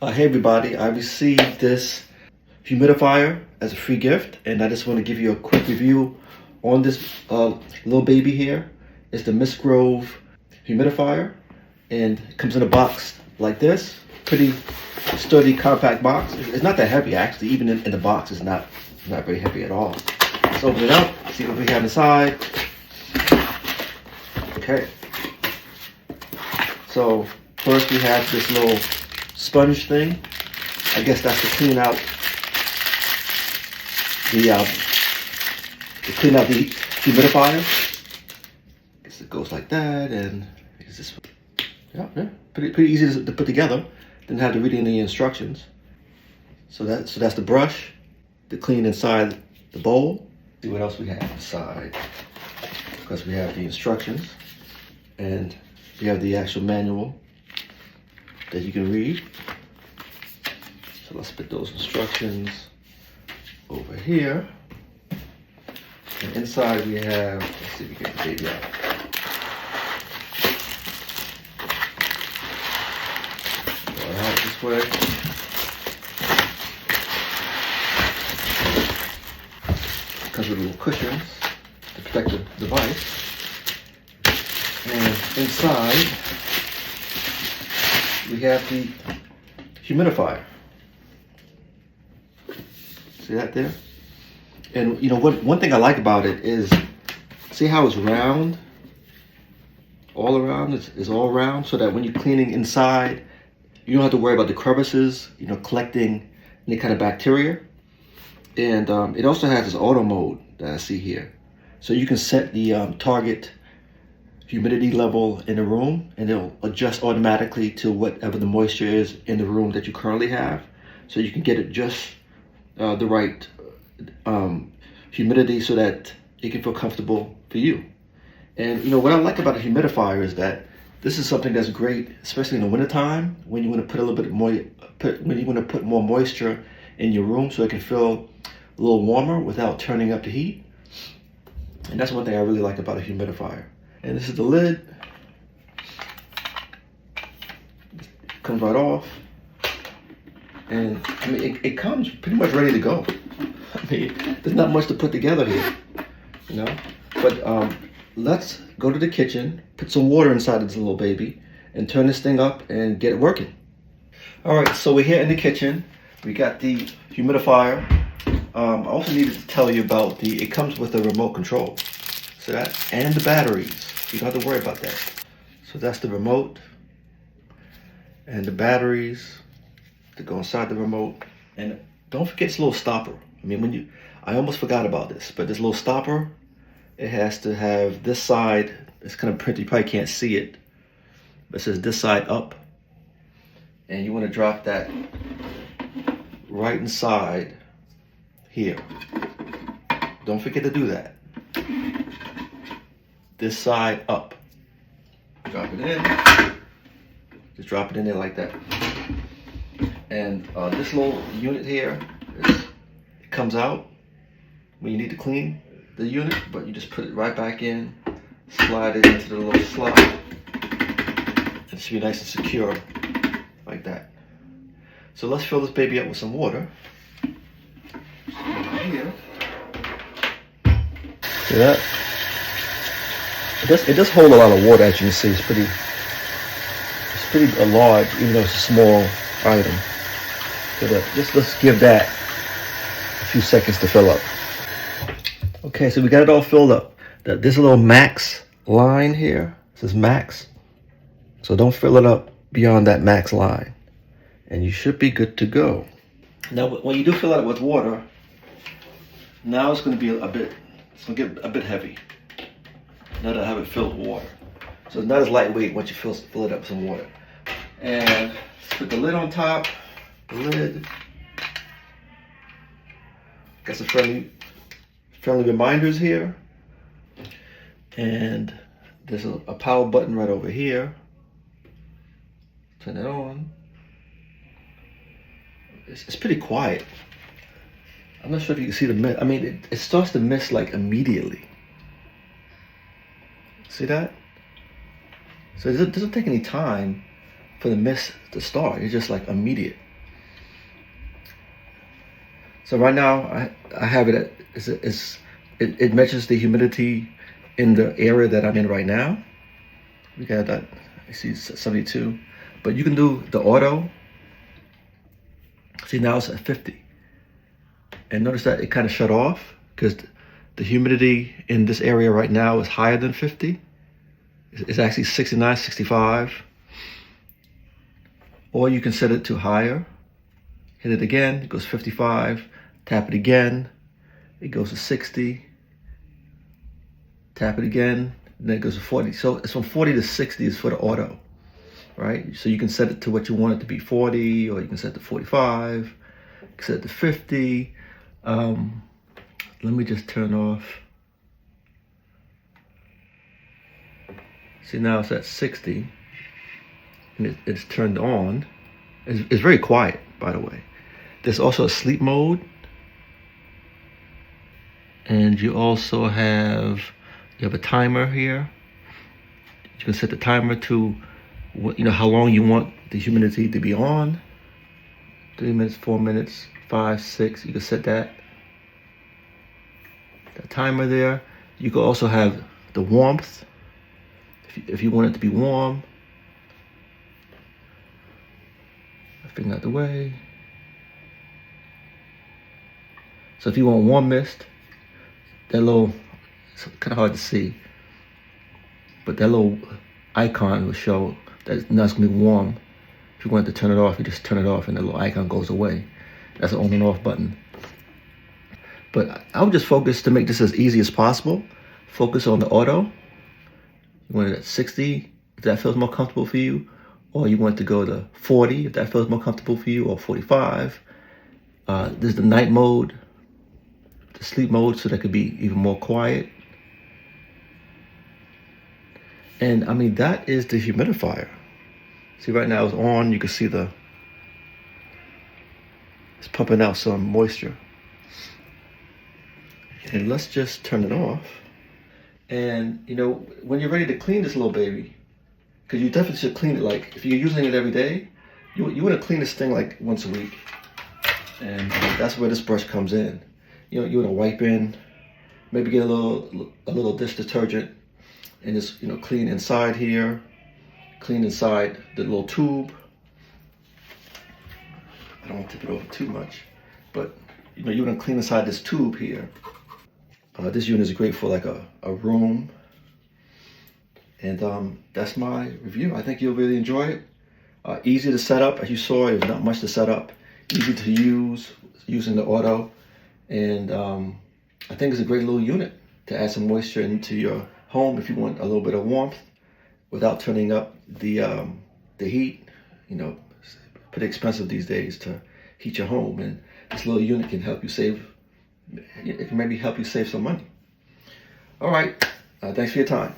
Hey everybody, I received this humidifier as a free gift, and I just want to give you a quick review on this little baby here. It's the Miss Grove humidifier, and it comes in a box like this. Pretty sturdy, compact box. It's not that heavy actually. Even in the box, it's not very heavy at all. Let's open it up, see what we have inside. Okay. So first we have this little sponge thing. I guess that's to clean out the humidifier. I guess it goes like that, and is this? Yeah, pretty easy to put together. Didn't have to read any instructions. So that's the brush to clean inside the bowl. See what else we have inside, because we have the instructions and we have the actual manual that you can read. So let's put those instructions over here. And inside we have, let's see if we can get the baby out. Go out this way. Comes with little cushions to protect the device. And inside we have the humidifier. See that there? And you know what? One thing I like about it is, see how it's round? All around, it's all round, so that when you're cleaning inside, you don't have to worry about the crevices, you know, collecting any kind of bacteria. And it also has this auto mode that I see here. So you can set the target humidity level in the room, and it'll adjust automatically to whatever the moisture is in the room that you currently have. So you can get it just the right humidity so that it can feel comfortable for you. And you know what I like about a humidifier is that this is something that's great, especially in the wintertime, when you want to put a little bit more, when you want to put more moisture in your room so it can feel a little warmer without turning up the heat. And that's one thing I really like about a humidifier. And this is the lid. Comes right off. And I mean, it comes pretty much ready to go. I mean, there's not much to put together here, you know? But let's go to the kitchen, put some water inside this little baby, and turn this thing up and get it working. All right, so we're here in the kitchen. We got the humidifier. I also needed to tell you about it comes with a remote control. So that, and the batteries. You don't have to worry about that. So that's the remote and the batteries to go inside the remote. And don't forget this little stopper. I mean, I almost forgot about this, but this little stopper, it has to have this side. It's kind of printed, you probably can't see it, but it says this side up. And you want to drop that right inside here. Don't forget to do that. This side up. Drop it in. Just drop it in there like that. And this little unit here, it comes out when you need to clean the unit, but you just put it right back in, slide it into the little slot, and it should be nice and secure like that. So let's fill this baby up with some water. Here. See that? It does hold a lot of water, as you can see. It's pretty large, even though it's a small item. So let's give that a few seconds to fill up. Okay, so we got it all filled up. This little max line here says max. So don't fill it up beyond that max line, and you should be good to go. Now, when you do fill it up with water, now it's going to be it's going to get a bit heavy. Now that I have it filled with water. So it's not as lightweight once you fill it up with some water. And let's put the lid on top. The lid. Got some friendly reminders here. And there's a power button right over here. Turn it on. It's pretty quiet. I'm not sure if you can see the mist. I mean, it starts to mist like immediately. See that? So it doesn't take any time for the mist to start. It's just like immediate. So right now I have it at, it measures the humidity in the area that I'm in right now. We got that, I see 72, but you can do the auto. See, now it's at 50. And notice that it kind of shut off because the humidity in this area right now is higher than 50. It's actually 69, 65. Or you can set it to higher. Hit it again, it goes 55. Tap it again, it goes to 60. Tap it again, and then it goes to 40. So it's from 40 to 60 is for the auto, right? So you can set it to what you want it to be, 40, or you can set it to 45. You can set it to 50. Let me just turn off. See, now it's at 60, and it's turned on. It's very quiet, by the way. There's also a sleep mode, and you also have a timer here. You can set the timer to how long you want the humidity to be on. 3 minutes, 4 minutes, 5, 6. You can set that. The timer there. You can also have the warmth if you want it to be warm. Finger out the way. So if you want warm mist, that little, it's kind of hard to see, but that little icon will show that now it's gonna be warm. If you want to turn it off, you just turn it off and the little icon goes away. That's an on and off button. But I would just focus to make this as easy as possible. Focus on the auto. You want it at 60, if that feels more comfortable for you, or you want it to go to 40, if that feels more comfortable for you, or 45. There's the night mode, the sleep mode, so that could be even more quiet. And I mean, that is the humidifier. See, right now it's on. You can see it's pumping out some moisture. And let's just turn it off. And when you're ready to clean this little baby, because you definitely should clean it, like if you're using it every day, you want to clean this thing like once a week. And that's where this brush comes in. You want to wipe in, maybe get a little dish detergent, and just clean inside here, clean inside the little tube. I don't want to tip it over too much, but you want to clean inside this tube here. This unit is great for like a room. And that's my review. I think you'll really enjoy it. Easy to set up, as you saw. There's not much to set up. Easy to use, using the auto. And I think it's a great little unit to add some moisture into your home if you want a little bit of warmth without turning up the heat. It's pretty expensive these days to heat your home, and this little unit can help you save. It can maybe help you save some money. All right, thanks for your time.